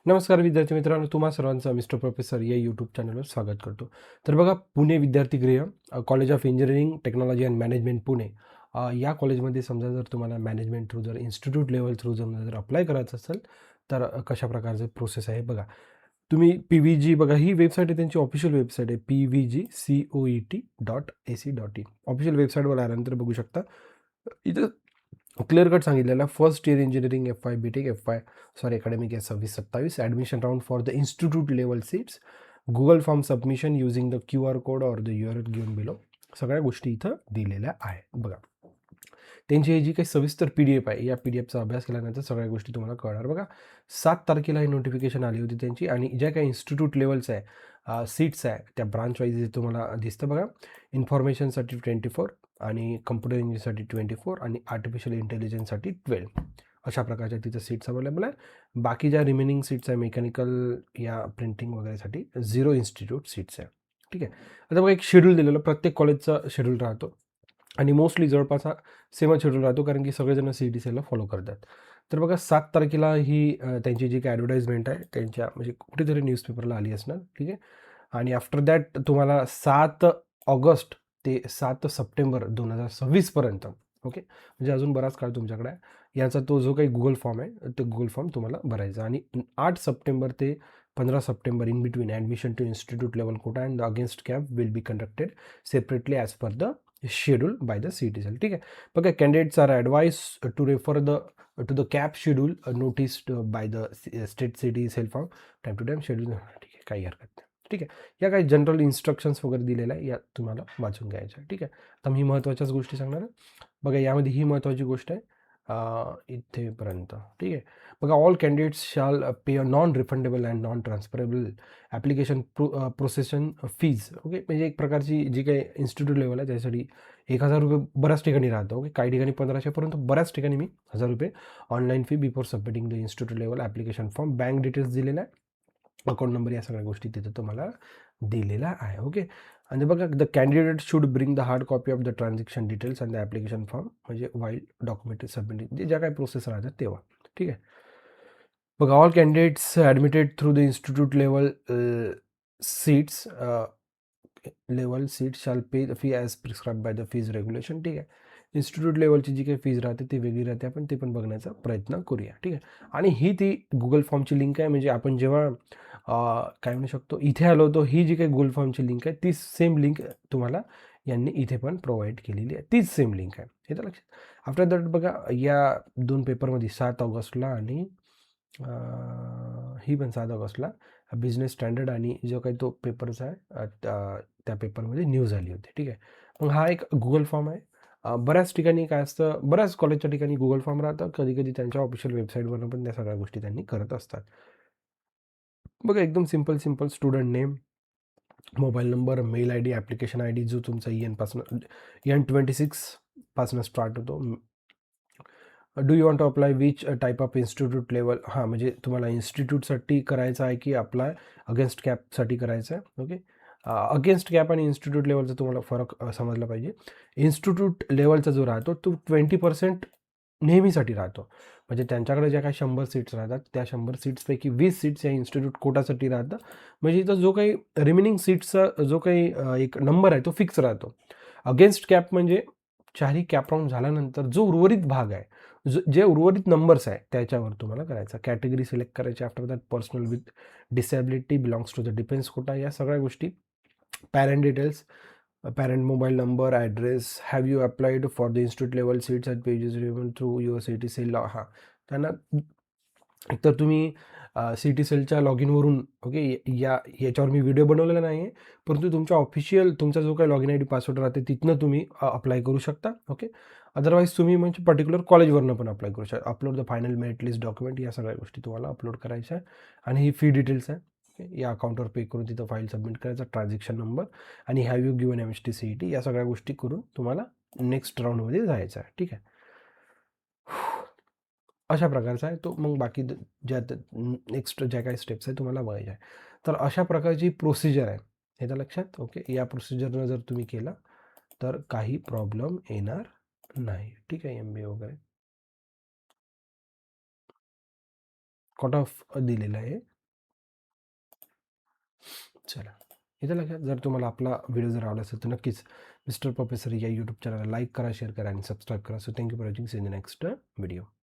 नमस्कार विद्यार्थी मित्रांनो, तुम्हा सर्वांचं मिस्टर प्रोफेसर या यूट्यूब चॅनलवर स्वागत करतो. तर बघा, पुणे विद्यार्थीगृह, college of engineering technology and management Pune, या कॉलेजमध्ये समजा जर तुम्हाला मॅनेजमेंट थ्रू जर इन्स्टिट्यूट लेवल थ्रू जर अप्लाय करायचं असेल तर कशा प्रकारचे प्रोसेस आहे बघा. तुम्ही PVG बघा, ही वेबसाईट आहे, त्यांची ऑफिशियल वेबसाईट आहे pvgcoet.ac.in. ऑफिशियल वेबसाईटवर आल्यानंतर बघू शकता इथं क्लिअर कट सांगितलेला first year engineering FY BTech academic आहे 26-27 admission round for the institute level seats, Google form submission using the QR code or the URL given below. सगळ्या गोष्टी इथं दिलेल्या आहेत बघा. त्यांची ही जी काही सविस्तर PDF आहे, या PDFचा अभ्यास केल्यानंतर सगळ्या गोष्टी तुम्हाला कळणार बघा. 7 तारखेला ही नोटिफिकेशन आली होती त्यांची, आणि ज्या काही इन्स्टिट्यूट लेवल्स आहे, सीट्स आहे, त्या ब्रांच वाईज तुम्हाला दिसतं बघा. इन्फॉर्मेशनसाठी 24 आणि कम्प्युटर इंजिनिअरिंगसाठी 24 आणि आर्टिफिशियल इंटेलिजन्ससाठी 12 अशा प्रकारच्या तिथं सीट्स अवेलेबल आहे. बाकी ज्या रिमेनिंग सीट्स आहे मेकॅनिकल या प्रिंटिंग वगैरेसाठी 0 इन्स्टिट्यूट सीट्स आहे. ठीक आहे. आता बघा, एक शेड्यूल दिलेलं, प्रत्येक कॉलेजचा शेड्यूल राहतो आणि मोस्टली जवळपास हा सेमच शेड्यूल राहतो, कारण की सगळेजण CET-CELला फॉलो करतात. तर बघा, 7 तारखेला ही त्यांची जी काही ॲडव्हर्टाईजमेंट आहे त्यांच्या म्हणजे कुठेतरी न्यूजपेपरला आली असणार. ठीक आहे. आणि आफ्टर दॅट तुम्हाला 7 ऑगस्ट ते 7 सप्टेंबर 2026 पर्यंत, ओके, म्हणजे अजून बराच काळ तुमच्याकडे आहे. याचा तो जो काही गुगल फॉर्म आहे, ते गुगल फॉर्म तुम्हाला भरायचा. आणि 8 सप्टेंबर ते 15 September in between admission to institute level quota and the against CAP will be conducted separately as per the schedule by the CET-CEL. ठीक आहे. बघा, candidates are advised to refer to the CAP schedule noticed by the state CET-CEL from time to time schedule. ठीक आहे, काही हरकत नाही. ठीक आहे. या काही जनरल इन्स्ट्रक्शन्स वगैरे दिलेल्या आहे, या तुम्हाला वाचून घ्यायच्या. ठीक आहे. आता मी महत्त्वाच्याच गोष्टी सांगणार आहे बघा. यामध्ये ही महत्त्वाची गोष्ट आहे इथेपर्यंत. ठीक आहे. बघा, all candidates shall pay a non refundable and non transferable application processing fees. Okay, म्हणजे एक प्रकारची जी काही इन्स्टिट्यूट लेवल आहे त्यासाठी 1,000 रुपये बऱ्याच ठिकाणी राहतं. ओके, काही ठिकाणी 1500, परंतु बऱ्याच ठिकाणी मी 1,000 रुपये online fee before submitting the institute level application form. Bank details दिलेला आहे, अकाउंट नंबर, या सगळ्या गोष्टी तिथे तुम्हाला दिलेल्या आहे. ओके. आणि बघा, the candidate should bring the hard copy of the transaction details and the application form, म्हणजे वाईल डॉक्युमेंट सबमिटिंग, जे ज्या काही प्रोसेस राहतात तेव्हा. ठीक आहे. बघा, all candidates admitted through the institute level seats shall pay the fee as prescribe by the fees regulation. ठीक आहे. इन्स्टिट्यूट लेवलची जी काही फीज राहते ती वेगळी राहते, आपण ते पण बघण्याचा प्रयत्न करूया. ठीक आहे. आणि ही ती गुगल फॉर्मची लिंक आहे, म्हणजे आपण जेव्हा काय म्हणू शकतो इथे आलो होतो, ही जी काही गुगल फॉर्मची लिंक आहे ती सेम लिंक तुम्हाला यांनी इथे पण प्रोव्हाइड केलेली आहे, तीच सेम लिंक आहे. हे तर लक्षात. आफ्टर दॅट बघा, या 2 पेपरमध्ये 7 ऑगस्टला आणि ही पण 7 ऑगस्टला बिझनेस स्टँडर्ड आणि जो काही तो पेपरचा आहे त्या पेपरमध्ये न्यूज आली होती. ठीक आहे. मग हा एक गुगल फॉर्म आहे. बऱ्याच ठिकाणी काय असतं, बऱ्याच कॉलेजच्या ठिकाणी गुगल फॉर्म राहतं, कधी कधी त्यांच्या ऑफिशियल वेबसाईटवरून पण त्या सगळ्या गोष्टी त्यांनी करत असतात. बघा, एकदम simple student name, mobile number, mail ID, application ID जो तुमचा EN EN26 पासून स्टार्ट होतो. Do you want to apply which type of institute level, हां, म्हणजे तुम्हाला इन्स्टिट्यूटसाठी करायचं आहे की अप्लाय अगेन्स्ट कॅपसाठी करायचं आहे. ओके. अगेन्स्ट कॅप आणि इन्स्टिट्यूट लेवलचा तुम्हाला फरक समजला पाहिजे. इन्स्टिट्यूट लेवलचा जो राहतो तो 20% नेहमीसाठी राहतो, म्हणजे त्यांच्याकडे ज्या काही 100 सीट्स राहतात त्या 100 सीट्सपैकी 20 सीट्स या इन्स्टिट्यूट कोटासाठी राहतं. म्हणजे इथं जो काही रिमेनिंग सीट्सचा जो काही एक नंबर आहे तो फिक्स राहतो. अगेन्स्ट कॅप म्हणजे चारही कॅप राऊंड झाल्यानंतर जो उर्वरित भाग आहे, जे उर्वरित नंबर्स आहे त्याच्यावर तुम्हाला करायचा. कॅटेगरी सिलेक्ट करायची. After that personal with disability belongs to the defence quota, या सगळ्या गोष्टी. Parent details, parent mobile number, address. Have you applied for the institute level seats at pages through your CET-CEL. हां, त्यांना एकतर तुम्ही CET-CELच्या log इनवरून, okay, याच्यावर मी video बनवलेला नाही आहे, परंतु तुमच्या ऑफिशियल तुमचा जो काही लॉग इन ID पासवर्ड राहते तिथनं तुम्ही अप्लाय करू शकता. ओके. अदरवाईज तुम्ही म्हणजे पर्टिक्युलर कॉलेजवरनं पण अप्लाय करू शकता. Upload the final merit list document, या सगळ्या गोष्टी तुम्हाला अपलोड करायच्या आहे. आणि ही फी डिटेल्स आहे. ओके. या अकाउंटवर पे करून तिथं फाईल सबमिट करायचा, ट्रान्झॅक्शन नंबर आणि have you given MST CET, या सगळ्या गोष्टी करून तुम्हाला नेक्स्ट राऊंडमध्ये जायचं आहे. ठीक आहे. अशा प्रकारचा आहे तो. मग बाकी ज्या नेक्स्ट ज्या काही स्टेप्स आहेत तुम्हाला बघायच्या आहे. तर अशा प्रकारची प्रोसिजर आहे, हे तर लक्षात. ओके. या प्रोसिजरनं जर तुम्ही केला तर काही प्रॉब्लेम येणार नाही. ठीक आहे. MBA वगैरे कट ऑफ दिलेला आहे. चला. इथं लक्षात जर तुम्हाला आपला व्हिडिओ जर आवडला असेल तर नक्कीच मिस्टर प्रोफेसर या यूट्यूब चॅनलला लाईक करा, शेअर करा आणि सबस्क्राईब करा. So thank you for watching. See in the next video.